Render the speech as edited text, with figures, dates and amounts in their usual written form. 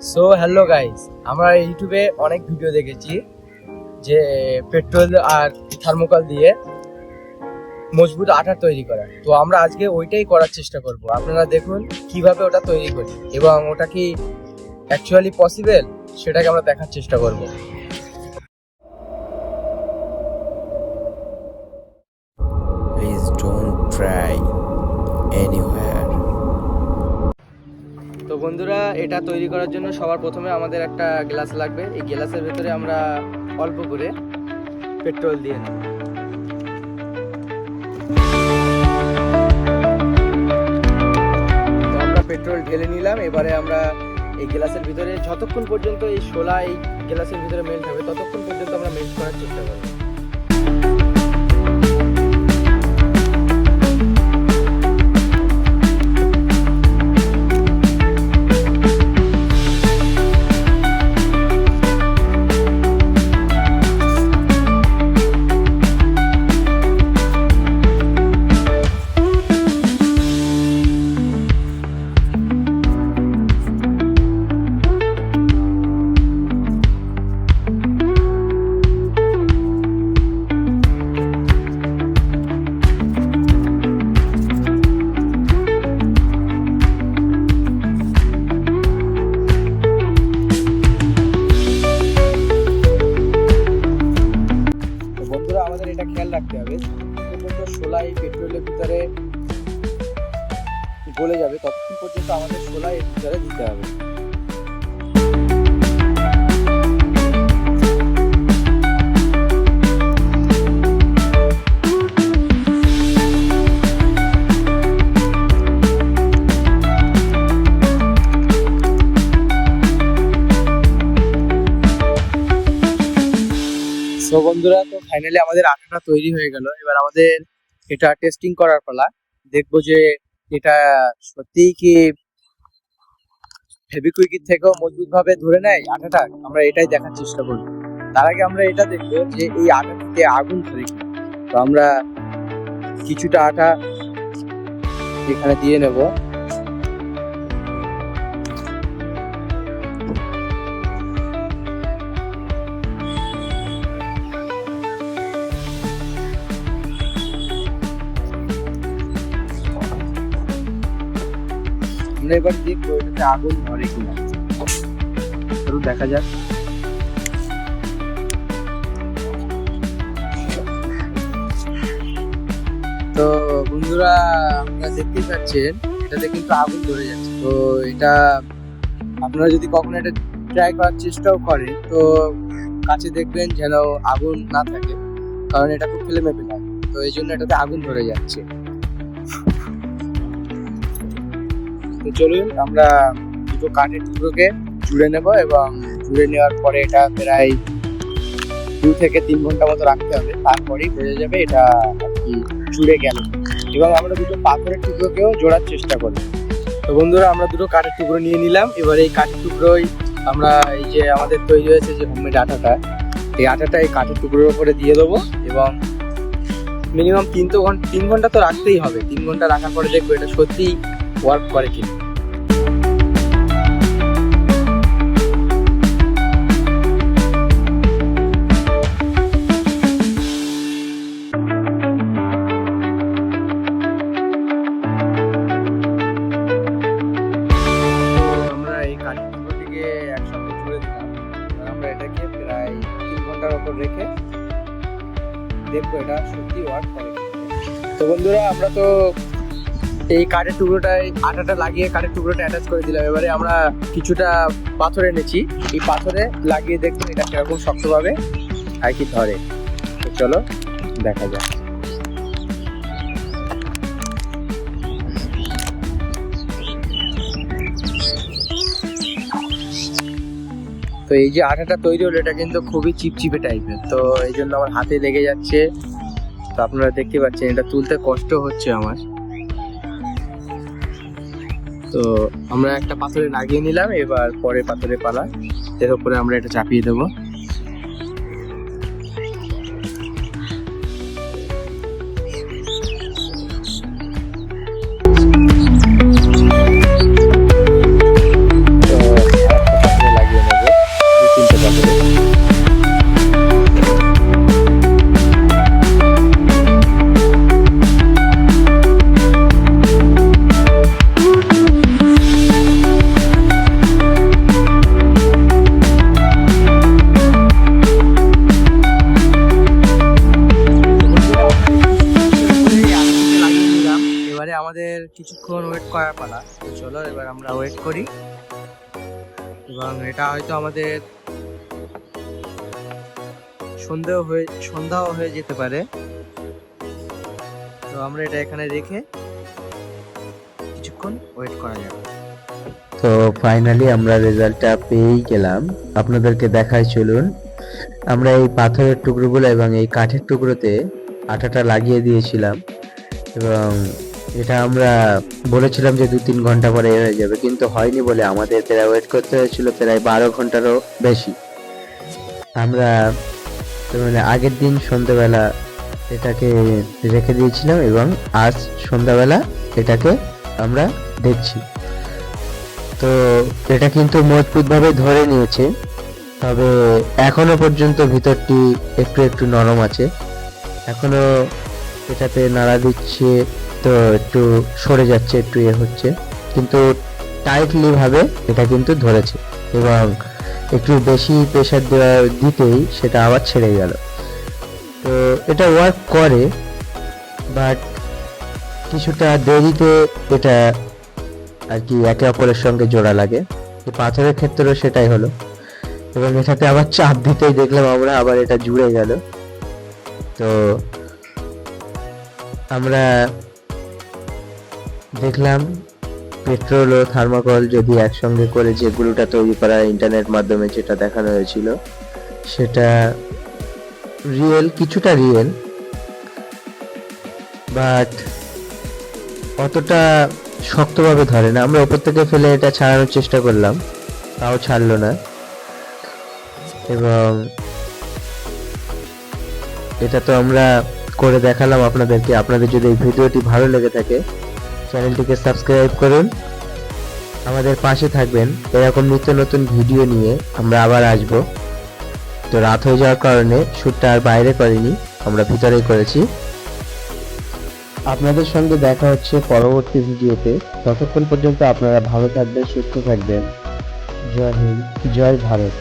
So hello guys, আমরা ইউটিউবে অনেক ভিডিও দেখেছি যে পেট্রোল আর থার্মোকল দিয়ে মজবুত আঠা তৈরি করা। তো আমরা আজকে ওইটাই করার চেষ্টা করব। আপনারা দেখুন কিভাবে ওটা তৈরি করি এবং ওটা কি অ্যাকচুয়ালি পসিবল সেটাকে আমরা দেখার চেষ্টা করব। Please don't try anywhere. তো বন্ধুরা, এটা তৈরি করার জন্য সবার প্রথমে আমাদের একটা গ্লাস লাগবে। এই গ্লাসের ভেতরে আমরা অল্প করে পেট্রোল দিয়ে নেব। তো আমরা পেট্রোল ঢেলে নিলাম। এবারে আমরা এই গ্লাসের ভিতরে যতক্ষণ পর্যন্ত এই শোলা এই গ্লাসের ভিতরে মেল্ট হবে ততক্ষণ পর্যন্ত আমরা মেল্ট করার চেষ্টা করব। আমাদের এটা খেয়াল রাখতে হবে, যতক্ষণ শোলা এই পেট্রোলের ভিতরে গলে যাবে ততক্ষণ পর্যন্ত আমাদের শোলা এর ভিতরে দিতে হবে। তো বন্ধুরা, তো ফাইনালি আমাদের আঠাটা তৈরি হয়ে গেল। এবার আমাদের এটা টেস্টিং করার পালা। দেখবো যে এটা সত্যিই কি ফেভিকুইকের থেকেও মজবুত ভাবে ধরে নেয় আঠাটা। আমরা এটাই দেখার চেষ্টা করব। তার আগে আমরা এটা দেখবো যে এই আঠাটিতে আগুন ধরে কি। তো আমরা কিছুটা আটা এখানে দিয়ে নেব। আমরা এবার দেখবো এটাতে আগুন ধরে কিনা। চলুন দেখা যাক। তো বন্ধুরা, আপনারা দেখতেই পাচ্ছেন এটাতে কিন্তু আগুন ধরে যাচ্ছে। তো এটা আপনারা যদি কখনো এটা ট্রাই করার চেষ্টাও করেন তো কাছে দেখবেন যেন আগুন না থাকে, কারণ এটা খুব ফ্লেমেবল হয়। তো এই জন্য এটাতে আগুন ধরে যাচ্ছে। তো চলুন আমরা দুটো কাঠের টুকরোকে জুড়ে নেব এবং জুড়ে নেওয়ার পরে এটা প্রায় 2 থেকে 3 ঘন্টা মতো রাখতে হবে। তারপরেই বোঝা যাবে এটা আর কি জুড়ে গেল। এবং আমরা দুটো পাথরের টুকরোকেও জোড়ার চেষ্টা করি। তো বন্ধুরা, আমরা দুটো কাঠের টুকরো নিয়ে নিলাম। এবার এই কাঠের টুকরোই আমরা এই যে আমাদের তৈরি হয়েছে যে হোমমেড আটাটা, এই আটাটা এই কাঠের টুকরোর উপরে দিয়ে দেবো এবং মিনিমাম 3 ঘন্টা তো রাখতেই হবে। 3 ঘন্টা রাখার পরে দেখবো এটা সত্যিই ওয়ার্ক করে কিনা। আমরা এই কাঠের টুকরোটিকে একসঙ্গে জুড়ে দিলাম। আমরা এটাকে প্রায় 3 ঘন্টার উপর রেখে দেখবো এটা সত্যি ওয়ার্ক করে কিনা। তো বন্ধুরা, আমরা তো এই কাঠের টুকরোটায় আটাটা লাগিয়ে কাঠের টুকরোটা অ্যাটাচ করে দিলাম। এবারে আমরা কিছুটা পাথর এনেছি, এই পাথরে লাগিয়ে দেখুন এটা কিরকম শক্তভাবে আর কি ধরে। তো চলো দেখা যাক। তো এই যে আটাটা তৈরি হলো এটা কিন্তু খুবই চিপচিপে টাইপের। তো এই জন্য আমার হাতে লেগে যাচ্ছে। তো আপনারা দেখতে পাচ্ছেন এটা তুলতে কষ্ট হচ্ছে আমার। তো আমরা একটা পাথরে লাগিয়ে নিলাম। এবার পরে পাথরে পালা, এর উপরে আমরা এটা চাপিয়ে দেবো। কিছুক্ষণ ওয়েট করার পালা। তো চলো এবার আমরা ওয়েট করি, এবং এটা হয়তো আমাদের সন্ধ্যাও হয়ে যেতে পারে। তো আমরা এটা এখানে রেখে কিছুক্ষণ ওয়েট করা যাবে। তো ফাইনালি আমরা রেজাল্টটা পেয়েই গেলাম, আপনাদেরকে দেখাই চলুন। আমরা এই পাথরের টুকরোগুলো এবং এই কাঠের টুকরোতে আঠাটা লাগিয়ে দিয়েছিলাম, এবং এটা আমরা বলেছিলাম যে 2-3 ঘন্টা পরে হয়ে যাবে, কিন্তু হয়নি বলে আমাদের প্রায় ওয়েট করতে হয়েছিল প্রায় 12 ঘন্টারও বেশি। আমরা মানে আগের দিন সন্ধ্যাবেলা এটাকে রেখে দিয়েছিলাম, এবং আজ সন্ধ্যাবেলা এটাকে আমরা দেখছি। তো এটা কিন্তু মজবুতভাবে ধরে নিয়েছে, তবে এখনো পর্যন্ত ভিতরটি একটু একটু নরম আছে। এখনো এটাতে নাড়া দিচ্ছে, তো একটু সরে যাচ্ছে, একটু হচ্ছে, কিন্তু টাইটলি ভাবে এটা কিন্তু ধরেছে, এবং একটু বেশি প্রেশার দিতেই সেটা আবার ছেড়ে গেল। তো এটা ওয়ার্ক করে, বাট কিছুটা দেরিতে এটা আর কি একে অপরের সঙ্গে জোড়া লাগে। পাথরের ক্ষেত্রেও সেটাই হলো, এবং এটাতে আবার চাপ দিতেই দেখলাম আমরা আবার এটা জুড়ে গেল। তো আমরা দেখলাম পেট্রোল ও থার্মোকল যদি একসঙ্গে করে যে গ্লুটা তৈরি করা ইন্টারনেট মাধ্যমে যেটা দেখানো হয়েছিল, সেটা রিয়েল, কিছুটা রিয়েল, বাট অতটা শক্তভাবে ধরে না। আমরা ওপর থেকে ফেলে এটা ছাড়ানোর চেষ্টা করলাম, তাও ছাড়লো না। এবং এটা তো আমরা করে দেখালাম আপনাদেরকে। আপনাদের যদি এই ভিডিওটি ভালো লেগে থাকে, চ্যানেলটিকে সাবস্ক্রাইব করুন, আমাদের পাশে থাকবেন। এরকম নিত্য নতুন ভিডিও নিয়ে আমরা আবার আসব। তো রাত হয়ে যাওয়ার কারণে শ্যুটটা আর বাইরে করিনি, আমরা ভিতরেই করেছি। আপনাদের সঙ্গে দেখা হচ্ছে পরবর্তী ভিডিওতে। ততক্ষণ পর্যন্ত আপনারা ভালো থাকবেন, সুস্থ থাকবেন। জয় হিন্দ, জয় ভারত।